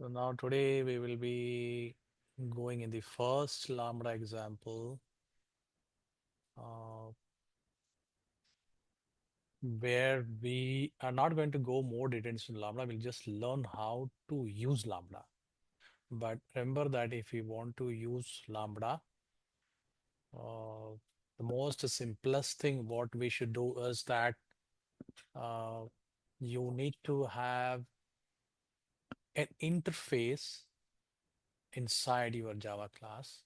So now today we will be going in the first lambda example, uh, where we are not going to go more details in lambda. We'll just learn how to use lambda. But remember that if we want to use lambda, uh, the most simplest thing what we should do is that uh, you need to have an interface inside your Java class,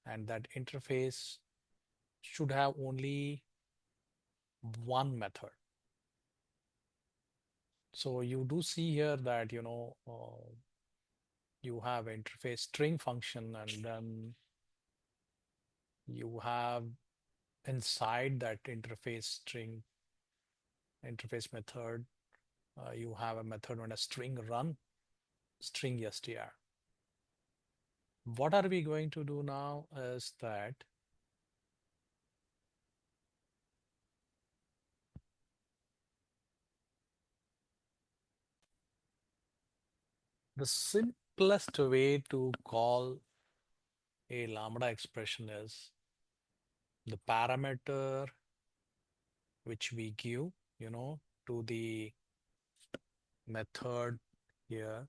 and that interface should have only one method. So you do see here that, you have interface string function, and then you have inside that interface string interface method, you have a method known as string run, string str. What are we going to do now is that the simplest way to call a lambda expression is the parameter which we give, to the method here.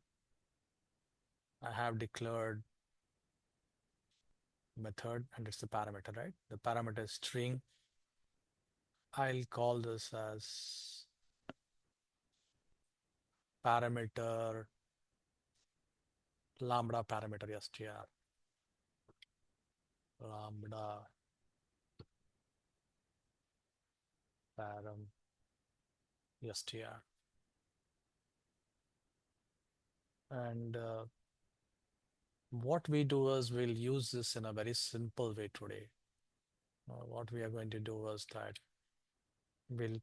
I have declared method and it's the parameter, right? The parameter is string. I'll call this as parameter lambda parameter str, lambda param str. And what we do is we'll use this in a very simple way today. What we are going to do is that we'll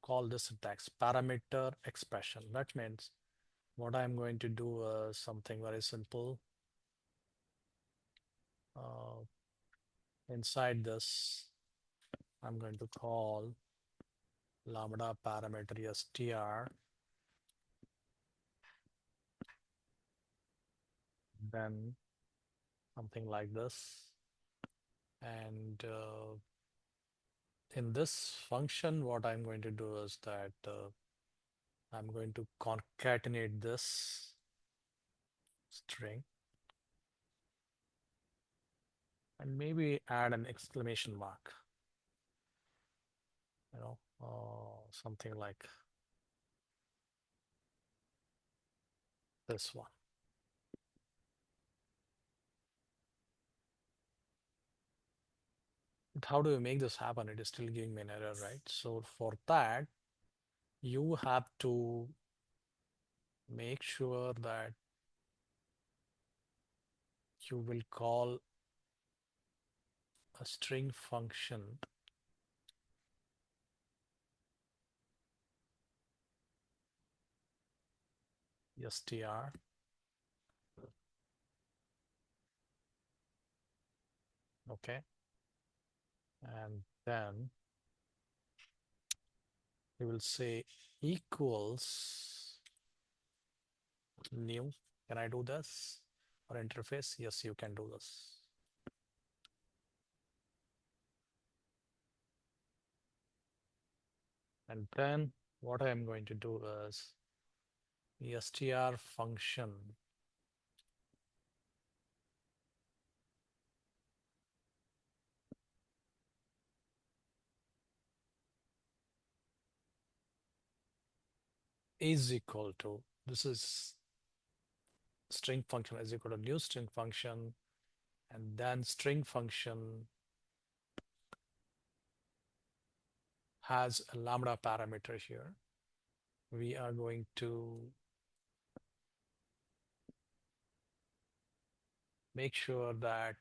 call this syntax parameter expression. That means what I'm going to do is something very simple. Uh, Inside this, I'm going to call lambda parameter str, then something like this. And in this function, what I'm going to do is that I'm going to concatenate this string and maybe add an exclamation mark, something like this one. But how do you make this happen? It is still giving me an error, right? So for that, you have to make sure that you will call a string function str, okay, and then you will say equals new. Can I do this? Or interface? Yes, you can do this. And then what I am going to do is str function is equal to, this is string function is equal to new string function, and then string function has a lambda parameter here. We are going to make sure that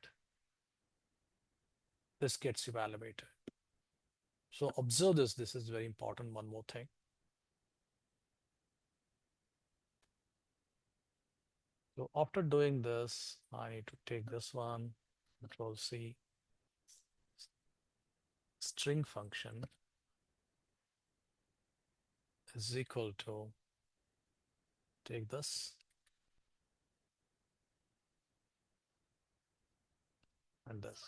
this gets evaluated. So observe this. This is very important. One more thing. So after doing this, I need to take this one, Control C, string function is equal to take this and this.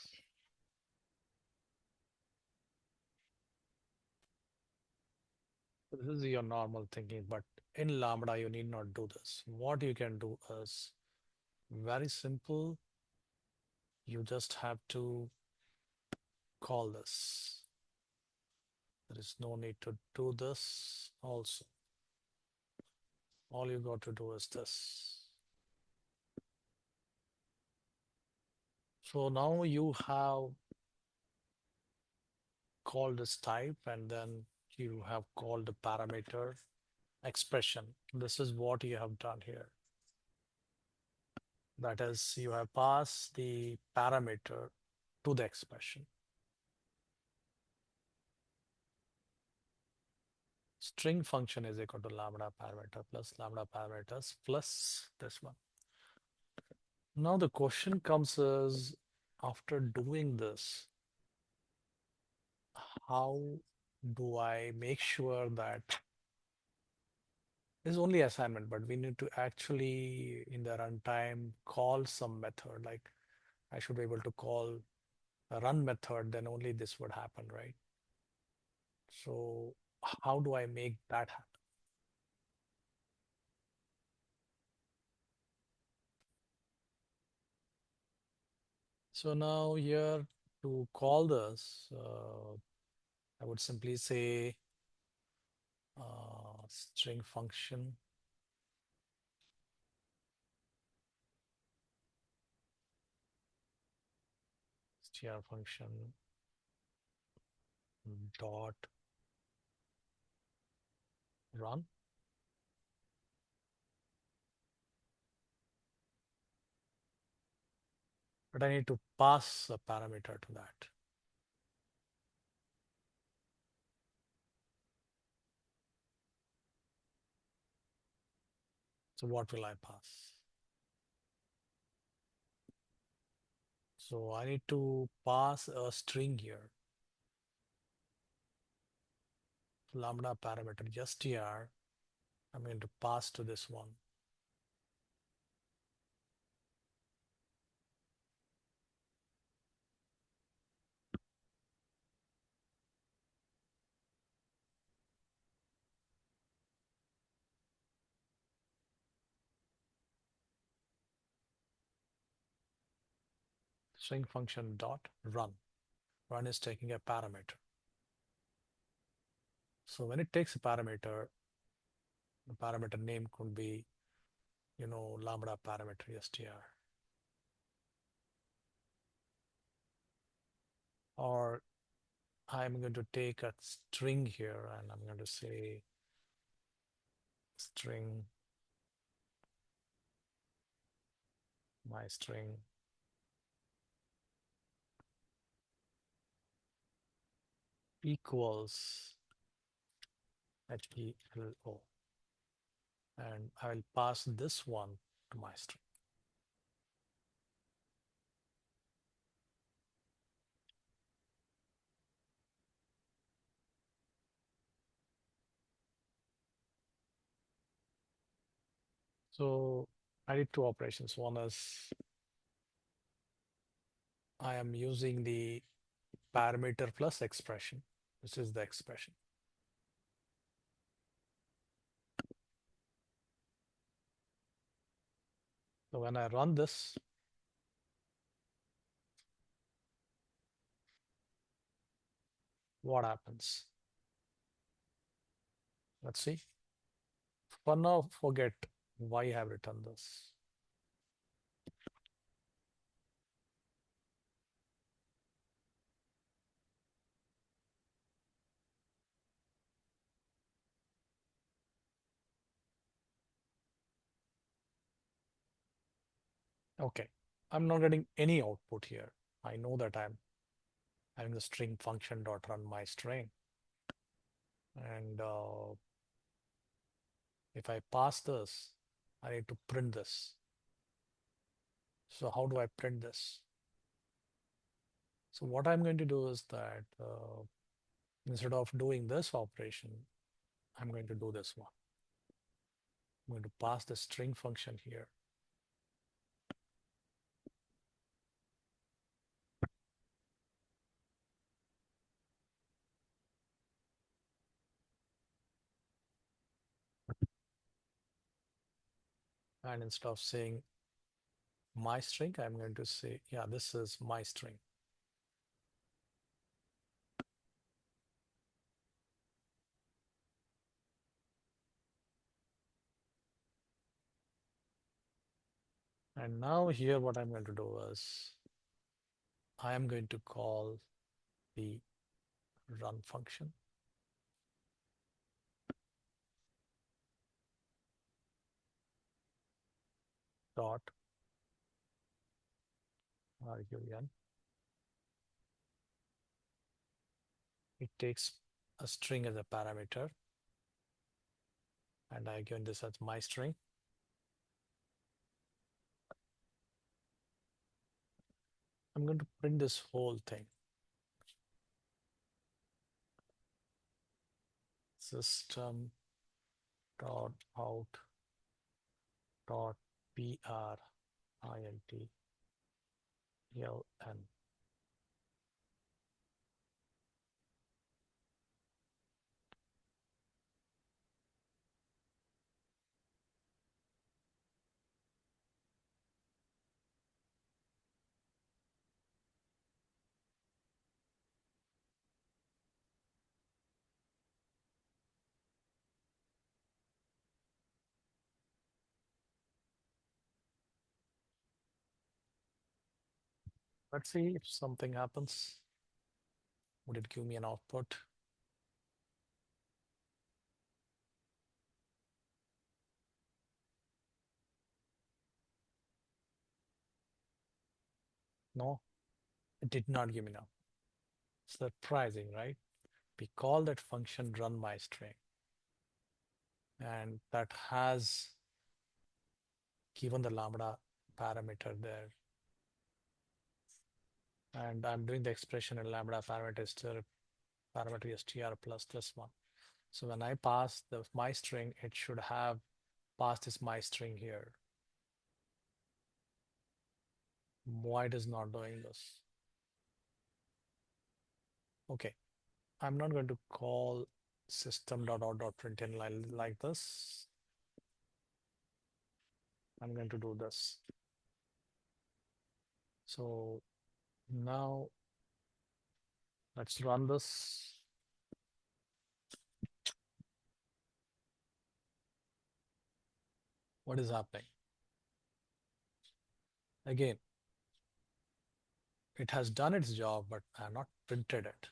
So this is your normal thinking, but in Lambda, you need not do this. What you can do is very simple. You just have to call this. There is no need to do this also. All you got to do is this. So now you have called this type and then you have called the parameter expression. This is what you have done here. That is, you have passed the parameter to the expression. String function is equal to lambda parameter plus lambda parameters plus this one. Now the question comes is, after doing this, how do I make sure that this is only assignment, but we need to actually in the runtime call some method, like I should be able to call a run method, then only this would happen, right? So how do I make that happen? So now here to call this, I would simply say string function str function dot run. But I need to pass a parameter to that. So what will I pass? So I need to pass a string here. Lambda parameter just here. I'm going to pass to this one. String function dot run. Run is taking a parameter. So when it takes a parameter, the parameter name could be, lambda parameter str. Or I'm going to take a string here and I'm going to say string, my string equals HELO. And I will pass this one to my string. So I did two operations. One is I am using the parameter plus expression. This is the expression. So when I run this, what happens? Let's see. For now, forget why I have written this. Okay, I'm not getting any output here. I know that I'm having the string function dot run my string. And if I pass this, I need to print this. So how do I print this? So what I'm going to do is that instead of doing this operation, I'm going to do this one. I'm going to pass the string function here. And instead of saying my string, I'm going to say, yeah, this is my string. And now here, what I'm going to do is I am going to call the run function dot argv. It takes a string as a parameter, and I give this as my string. I'm going to print this whole thing. System dot out dot print ln. Let's see if something happens. Would it give me an output? No, it did not give me now. Surprising, right? We call that function run my string, and that has given the lambda parameter there. And I'm doing the expression in lambda parameter str plus this one. So when I pass the my string, it should have passed this my string here. Why it is not doing this? Okay, I'm not going to call system.out.println like this. I'm going to do this. So now let's run this. What is happening? Again, it has done its job, but I have not printed it.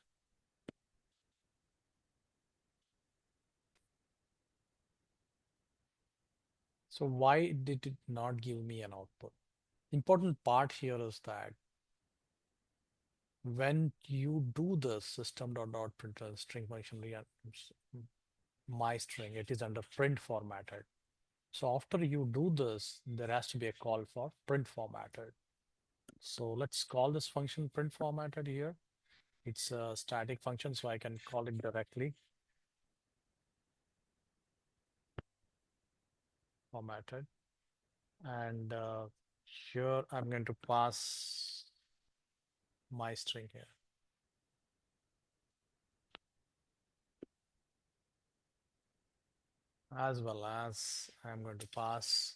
So why did it not give me an output? Important part here is that when you do the system.out.println string function, my string, it is under print formatted. So after you do this, there has to be a call for print formatted. So let's call this function print formatted here. It's a static function, so I can call it directly. Formatted. And here I'm going to pass my string here. As well as I'm going to pass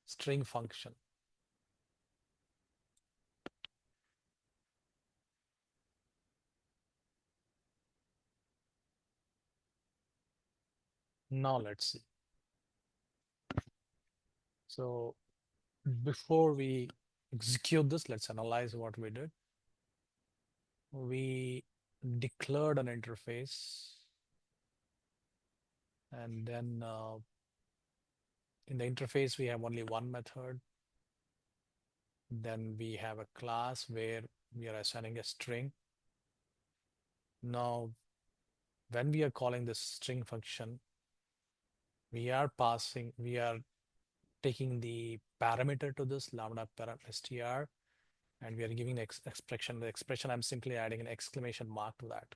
string function. Now let's see. So before we execute this, let's analyze what we did. We declared an interface, and then in the interface, we have only one method. Then we have a class where we are assigning a string. Now, when we are calling this string function, we are taking the parameter to this lambda str, and we are giving the expression. The expression, I'm simply adding an exclamation mark to that.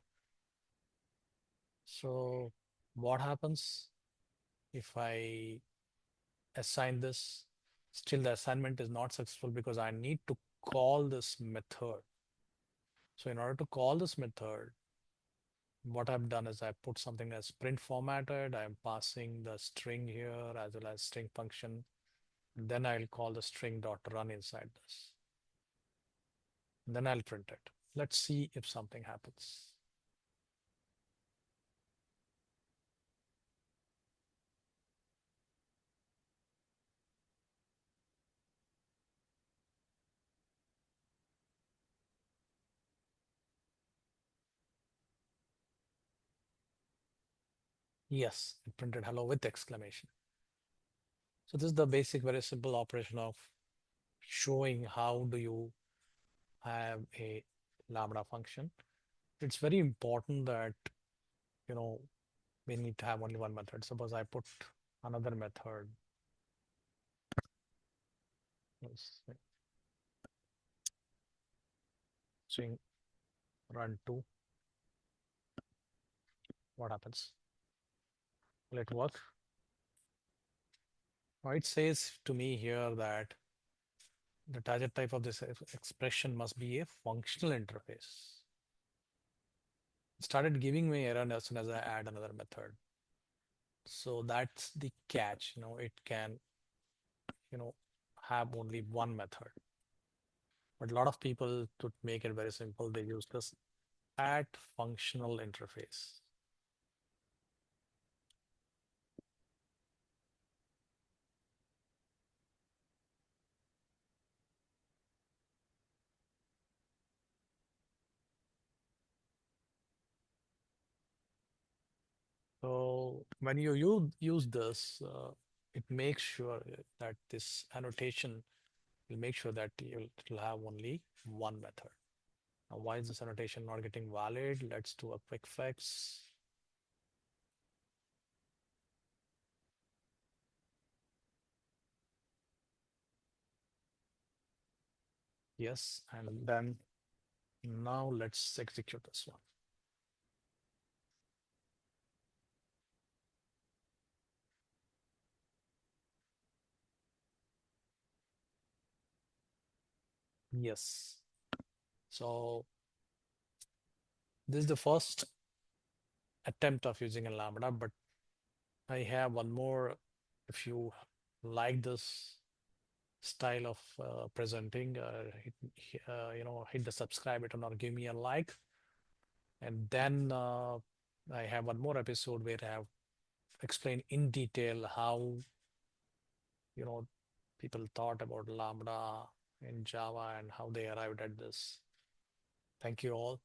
So what happens if I assign this. Still, the assignment is not successful because I need to call this method. So in order to call this method, what I've done is I put something as print formatted. I'm passing the string here as well as string function. Then I'll call the string dot run inside this. Then I'll print it. Let's see if something happens. Yes, it printed hello with exclamation. So this is the basic, very simple operation of showing how do you have a Lambda function. It's very important that, you know, we need to have only one method. Suppose I put another method, let's say, string run to, what happens? Will it work? Now it says to me here that the target type of this expression must be a functional interface. It started giving me error as soon as I add another method. So that's the catch, it can, you know, have only one method. But a lot of people, to make it very simple, they use this add functional interface. So when you use this, it makes sure that this annotation will make sure that it'll have only one method. Now, why is this annotation not getting valid? Let's do a quick fix. Yes, and then now let's execute this one. Yes. So this is the first attempt of using a Lambda, but I have one more. If you like this style of presenting, hit the subscribe button or give me a like. And then I have one more episode where I have explained in detail how, you know, people thought about Lambda in Java and how they arrived at this. Thank you all.